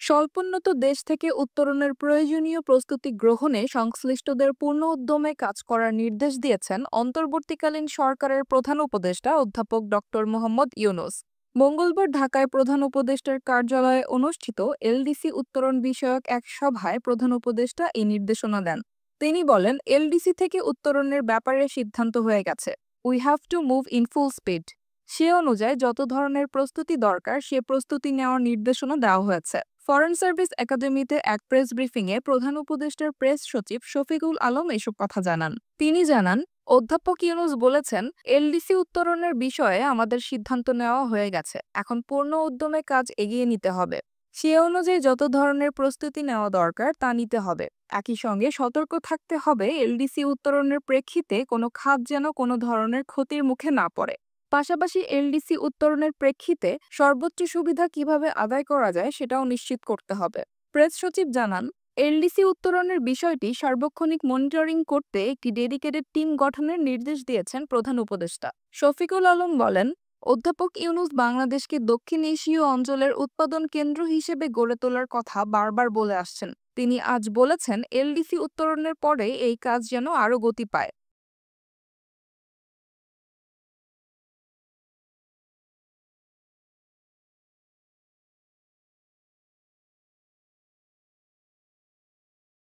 স্বল্পোন্নত দেশ থেকে উত্তরণের প্রয়োজনীয় প্রস্তুতি গ্রহণে সংশ্লিষ্টদের পূর্ণ উদ্যমে কাজ করার নির্দেশ দিয়েছেন অন্তর্বর্তীকালীন সরকারের প্রধান উপদেষ্টা অধ্যাপক ডক্টর মোহাম্মদ ইউনূস। মঙ্গলবার ঢাকায় প্রধান উপদেষ্টার কার্যালয়ে অনুষ্ঠিত এলডিসি উত্তরণ বিষয়ক এক সভায় প্রধান উপদেষ্টা এই নির্দেশনা দেন। তিনি বলেন, এলডিসি থেকে উত্তরণের ব্যাপারে সিদ্ধান্ত হয়ে গেছে। We have to move in full speed. সে অনুযায়ী যত ধরনের প্রস্তুতি দরকার সে প্রস্তুতি নেওয়ার নির্দেশনা দেওয়া হয়েছে। ফরেন সার্ভিস একাডেমিতে এক প্রেস ব্রিফিংয়ে প্রধান উপদেষ্টার প্রেস সচিব শফিকুল আলম এসব কথা জানান। তিনি জানান, অধ্যাপক ইউনূস বলেছেন, এলডিসি উত্তরণের বিষয়ে আমাদের সিদ্ধান্ত নেওয়া হয়ে গেছে। এখন পূর্ণ উদ্যমে কাজ এগিয়ে নিতে হবে। সে অনুযায়ী যত ধরনের প্রস্তুতি নেওয়া দরকার তা নিতে হবে। একই সঙ্গে সতর্ক থাকতে হবে এলডিসি উত্তরণের প্রেক্ষিতে কোনো খাত যেন কোনো ধরনের ক্ষতির মুখে না পড়ে। পাশাপাশি এলডিসি উত্তরণের প্রেক্ষিতে সর্বোচ্চ সুবিধা কিভাবে আদায় করা যায় সেটাও নিশ্চিত করতে হবে। প্রেস সচিব জানান, এলডিসি উত্তরণের বিষয়টি সার্বক্ষণিক মনিটরিং করতে একটি ডেডিকেটেড টিম গঠনের নির্দেশ দিয়েছেন প্রধান উপদেষ্টা। শফিকুল আলম বলেন, অধ্যাপক ইউনূস বাংলাদেশকে দক্ষিণ এশীয় অঞ্চলের উৎপাদন কেন্দ্র হিসেবে গড়ে তোলার কথা বারবার বলে আসছেন। তিনি আজ বলেছেন, এলডিসি উত্তরণের পরে এই কাজ যেন আরও গতি পায়।